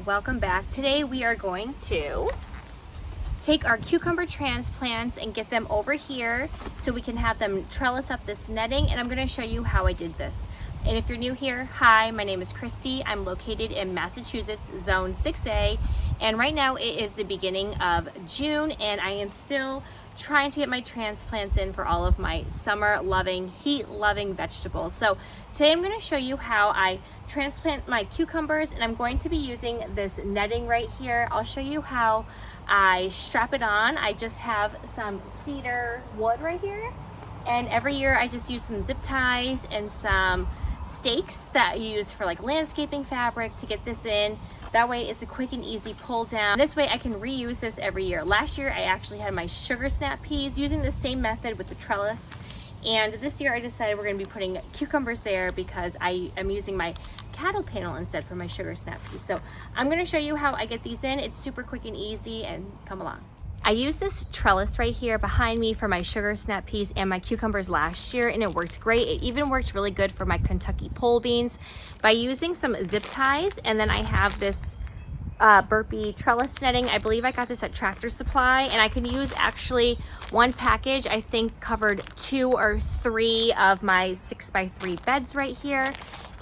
welcome back. Today we are going to take our cucumber transplants and get them over here so we can have them trellis up this netting, and I'm going to show you how I did this. And if you're new here, hi, my name is Kristy. I'm located in Massachusetts, Zone 6A, and right now it is the beginning of June, and I am still trying to get my transplants in for all of my summer loving, heat loving vegetables. So today I'm going to show you how I transplant my cucumbers, and I'm going to be using this netting right here. I'll show you how I strap it on. I just have some cedar wood right here, and every year I just use some zip ties and some stakes that you use for like landscaping fabric to get this in. That way it's a quick and easy pull down. This way I can reuse this every year. Last year I actually had my sugar snap peas using the same method with the trellis, and this year I decided we're going to be putting cucumbers there because I am using my cattle panel instead for my sugar snap peas. So I'm going to show you how I get these in. It's super quick and easy, and come along. I used this trellis right here behind me for my sugar snap peas and my cucumbers last year, and it worked great. It even worked really good for my Kentucky pole beans by using some zip ties. And then I have this burpee trellis netting. I believe I got this at Tractor Supply, and I can use actually one package, I think covered 2 or 3 of my 6x3 beds right here.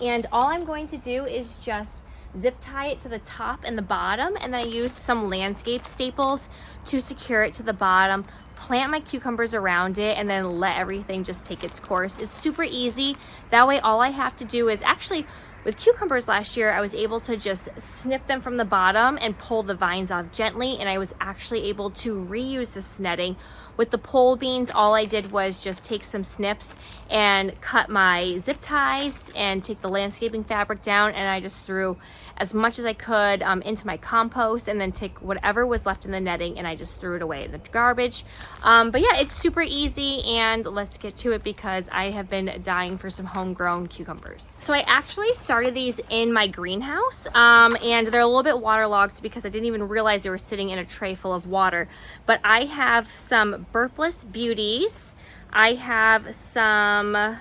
And all I'm going to do is just zip tie it to the top and the bottom, and then I use some landscape staples to secure it to the bottom, plant my cucumbers around it, and then let everything just take its course. It's super easy. That way all I have to do is, actually with cucumbers last year, I was able to just snip them from the bottom and pull the vines off gently, and I was actually able to reuse this netting. With the pole beans, all I did was just take some snips and cut my zip ties and take the landscaping fabric down, and I just threw as much as I could into my compost, and then take whatever was left in the netting and I just threw it away in the garbage. But yeah, it's super easy, and let's get to it because I have been dying for some homegrown cucumbers. So I actually started these in my greenhouse, and they're a little bit waterlogged because I didn't even realize they were sitting in a tray full of water. But I have some burpless beauties. I have some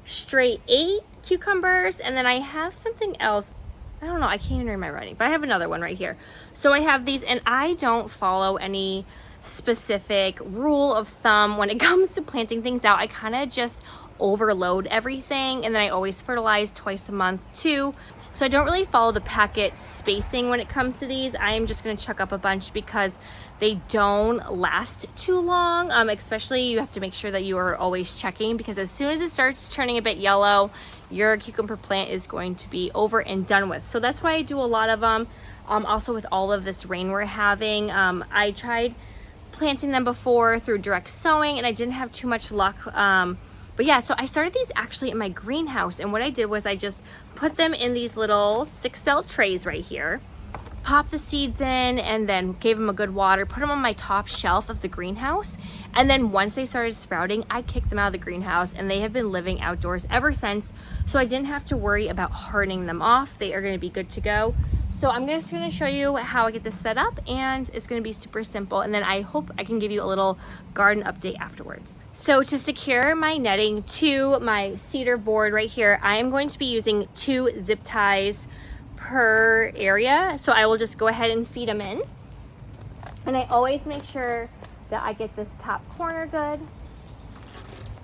straight 8 cucumbers, and then I have something else. I don't know, I can't even read my writing, but I have another one right here. So I have these, and I don't follow any specific rule of thumb when it comes to planting things out. I kind of just overload everything, and then I always fertilize twice a month too. So I don't really follow the packet spacing when it comes to these. I am just going to chuck up a bunch because they don't last too long. Especially you have to make sure that you are always checking, because as soon as it starts turning a bit yellow, your cucumber plant is going to be over and done with. So that's why I do a lot of them. Also with all of this rain we're having, I tried planting them before through direct sowing, and I didn't have too much luck. But yeah, so I started these actually in my greenhouse, and what I did was I just put them in these little 6-cell trays right here, popped the seeds in, and then gave them a good water, put them on my top shelf of the greenhouse, and then once they started sprouting, I kicked them out of the greenhouse, and they have been living outdoors ever since, so I didn't have to worry about hardening them off. They are going to be good to go. So I'm just going to show you how I get this set up, and it's going to be super simple, and then I hope I can give you a little garden update afterwards. So to secure my netting to my cedar board right here, I am going to be using 2 zip ties per area. So I will just go ahead and feed them in, and I always make sure that I get this top corner good,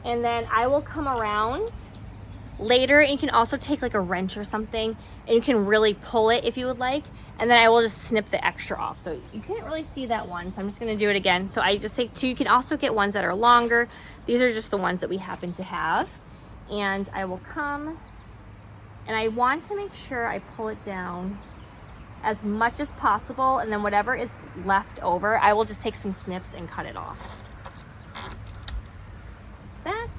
and then I will come around later, and you can also take like a wrench or something and you can really pull it if you would like, and then I will just snip the extra off. So you can't really see that one, so I'm just going to do it again. So I just take 2. You can also get ones that are longer. These are just the ones that we happen to have, and I will come, and I want to make sure I pull it down as much as possible, and then whatever is left over, I will just take some snips and cut it off. Just that.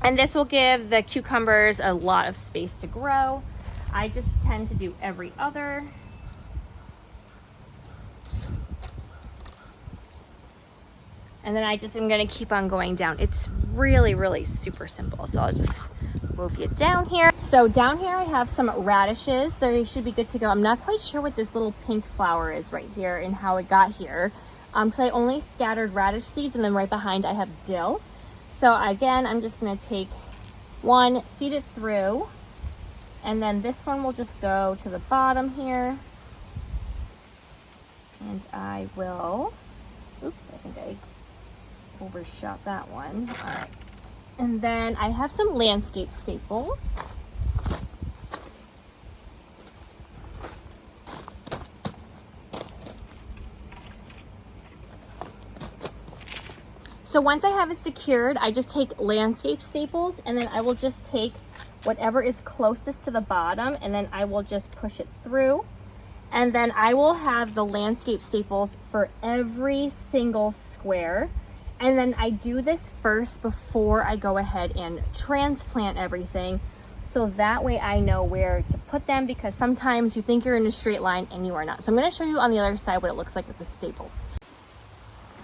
And this will give the cucumbers a lot of space to grow. I just tend to do every other. And then I just am going to keep on going down. It's really, really super simple. So I'll just move you down here. So down here I have some radishes. They should be good to go. I'm not quite sure what this little pink flower is right here and how it got here. Because I only scattered radish seeds, and then right behind I have dill. So again, I'm just going to take one, feed it through, And then this one will just go to the bottom here. And I will, oops, I think I overshot that one. All right. And then I have some landscape staples. So once I have it secured, I just take landscape staples and then I will just take whatever is closest to the bottom and then I will just push it through. And then I will have the landscape staples for every single square. And then I do this first before I go ahead and transplant everything. So that way I know where to put them, because sometimes you think you're in a straight line and you are not. So I'm going to show you on the other side what it looks like with the staples.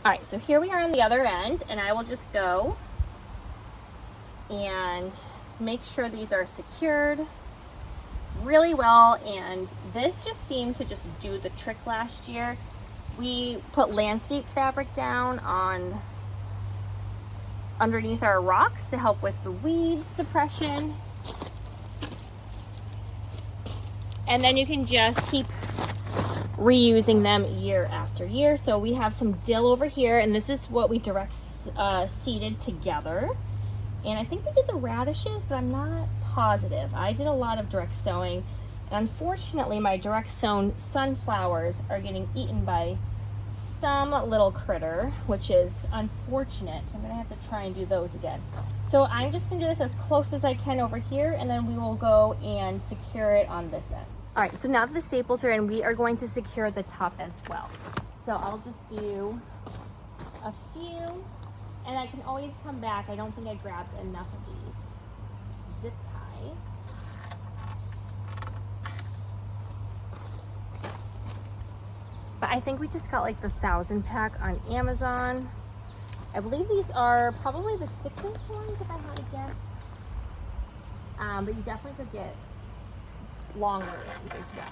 All right, so here we are on the other end, and I will just go and make sure these are secured really well. And this just seemed to just do the trick last year. We put landscape fabric down on underneath our rocks to help with the weed suppression. And then you can just keep reusing them year after year. So we have some dill over here, and this is what we direct seeded together. And I think we did the radishes, but I'm not positive. I did a lot of direct sowing, and unfortunately my direct sown sunflowers are getting eaten by some little critter, which is unfortunate. So I'm gonna have to try and do those again. So I'm just gonna do this as close as I can over here, and then we will go and secure it on this end. All right, so now that the staples are in, we are going to secure the top as well. So I'll just do a few, and I can always come back. I don't think I grabbed enough of these zip ties. But I think we just got like the 1,000 pack on Amazon. I believe these are probably the 6-inch ones, if I had to guess. But you definitely could get longer ones as well.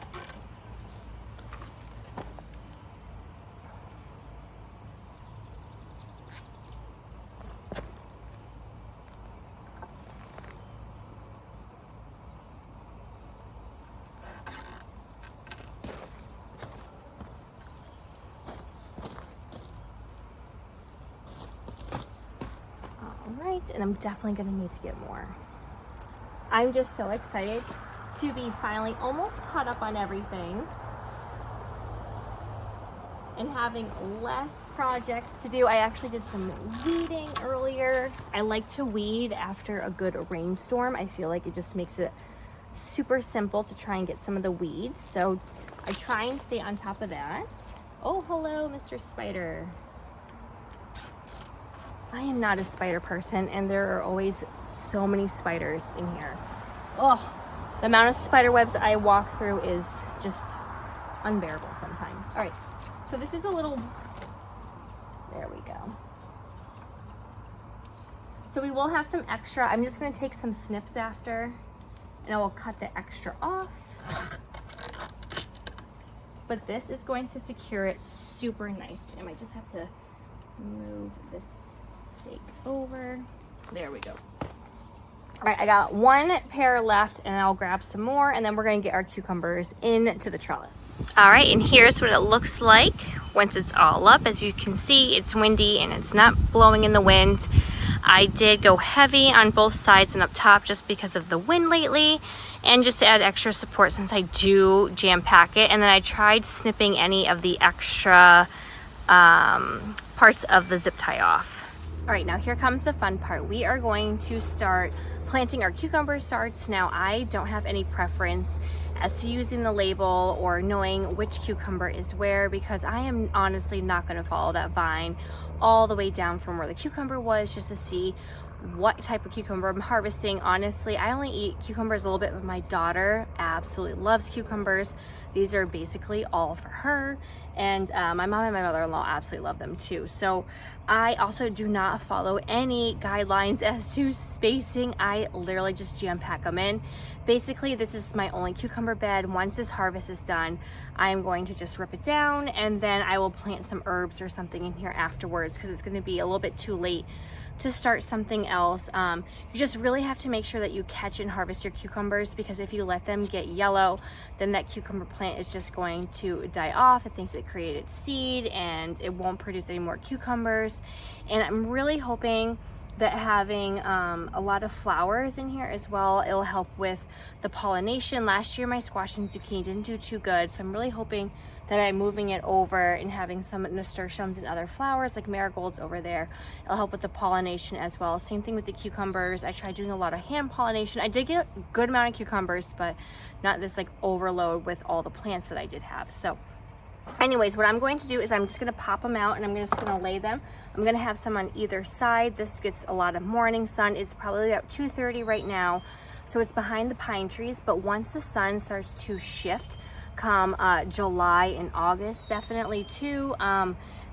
And I'm definitely gonna need to get more. I'm just so excited to be finally almost caught up on everything and having less projects to do. I actually did some weeding earlier. I like to weed after a good rainstorm. I feel like it just makes it super simple to try and get some of the weeds. So I try and stay on top of that. Oh, hello, Mr. Spider. I am not a spider person, and there are always so many spiders in here. Oh, the amount of spider webs I walk through is just unbearable sometimes. All right, so this is a little, there we go. So we will have some extra. I'm just gonna take some snips after, and I will cut the extra off. But this is going to secure it super nice. I might just have to move this stake over. There we go. All right, I got one pair left, and I'll grab some more, and then we're gonna get our cucumbers into the trellis. All right, and here's what it looks like once it's all up. As you can see, it's windy and it's not blowing in the wind. I did go heavy on both sides and up top just because of the wind lately, and just to add extra support since I do jam pack it. And then I tried snipping any of the extra parts of the zip tie off. All right, now here comes the fun part. We are going to start planting our cucumber starts. Now, I don't have any preference as to using the label or knowing which cucumber is where, because I am honestly not gonna follow that vine all the way down from where the cucumber was just to see what type of cucumber I'm harvesting. Honestly, I only eat cucumbers a little bit, but my daughter absolutely loves cucumbers. These are basically all for her, and my mom and my mother-in-law absolutely love them too. So I also do not follow any guidelines as to spacing. I literally just jam pack them in. Basically, this is my only cucumber bed. Once this harvest is done, I am going to just rip it down, and then I will plant some herbs or something in here afterwards, because it's going to be a little bit too late to start something else. You just really have to make sure that you catch and harvest your cucumbers, because if you let them get yellow, then that cucumber plant is just going to die off. It thinks it created seed and it won't produce any more cucumbers. And I'm really hoping that having a lot of flowers in here as well, it'll help with the pollination. Last year my squash and zucchini didn't do too good, so I'm really hoping that by moving it over and having some nasturtiums and other flowers like marigolds over there, it'll help with the pollination as well. Same thing with the cucumbers. I tried doing a lot of hand pollination. I did get a good amount of cucumbers, but not this like overload with all the plants that I did have. So anyways, what I'm going to do is I'm just going to pop them out and I'm just going to lay them. I'm going to have some on either side. This gets a lot of morning sun. It's probably about 2:30 right now, so it's behind the pine trees. But once the sun starts to shift come July and August, definitely too,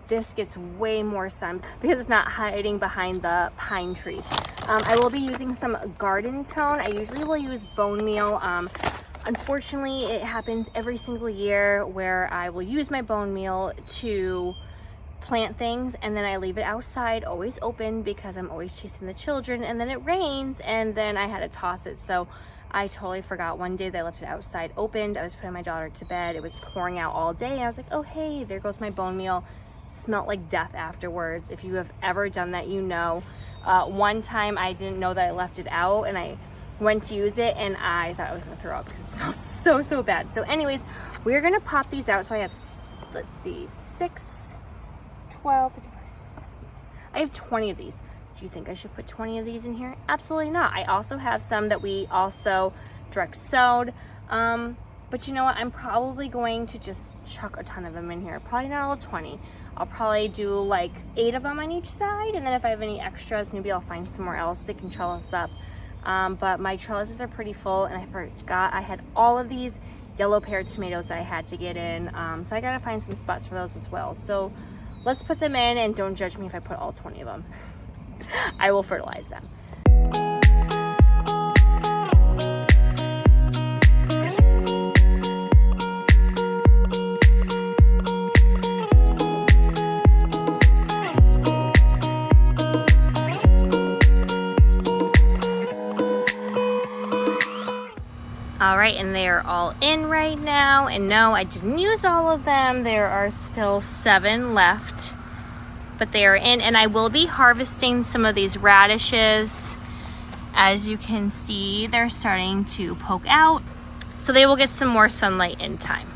this gets way more sun because it's not hiding behind the pine trees. I will be using some garden tone. I usually will use bone meal. Unfortunately, it happens every single year where I will use my bone meal to plant things and then I leave it outside always open because I'm always chasing the children, and then it rains and then I had to toss it. So I totally forgot one day that I left it outside opened. I was putting my daughter to bed. It was pouring out all day and I was like, oh hey, there goes my bone meal. Smelled like death afterwards. If you have ever done that, you know. One time I didn't know that I left it out and I went to use it and I thought I was gonna throw up because it smelled so bad. So anyways, we're gonna pop these out. So I have, let's see, 6, 12, I have 20 of these. Do you think I should put 20 of these in here? Absolutely not. I also have some that we also direct sowed. But you know what? I'm probably going to just chuck a ton of them in here. Probably not all 20. I'll probably do like 8 of them on each side. And then if I have any extras, maybe I'll find somewhere else that can trellis up. But my trellises are pretty full, and I forgot I had all of these yellow pear tomatoes that I had to get in. So I gotta find some spots for those as well. So let's put them in, and don't judge me if I put all 20 of them. I will fertilize them. All right, and they are all in right now. And no, I didn't use all of them. There are still 7 left, but they are in. And I will be harvesting some of these radishes. As you can see, they're starting to poke out, so they will get some more sunlight in time.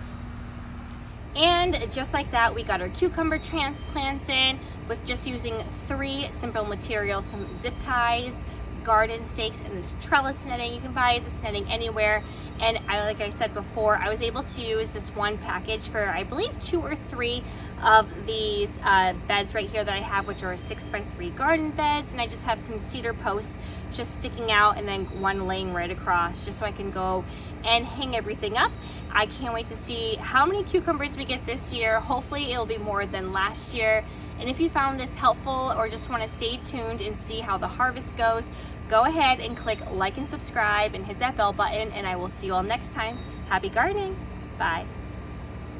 And just like that, we got our cucumber transplants in with just using 3 simple materials: some zip ties, garden stakes, and this trellis netting. You can buy this netting anywhere. And like I said before, I was able to use this one package for, I believe, 2 or 3 of these beds right here that I have, which are 6x3 garden beds. And I just have some cedar posts just sticking out and then one laying right across, just so I can go and hang everything up. I can't wait to see how many cucumbers we get this year. Hopefully it'll be more than last year. And if you found this helpful or just want to stay tuned and see how the harvest goes, go ahead and click like and subscribe and hit that bell button, and I will see you all next time. Happy gardening. Bye.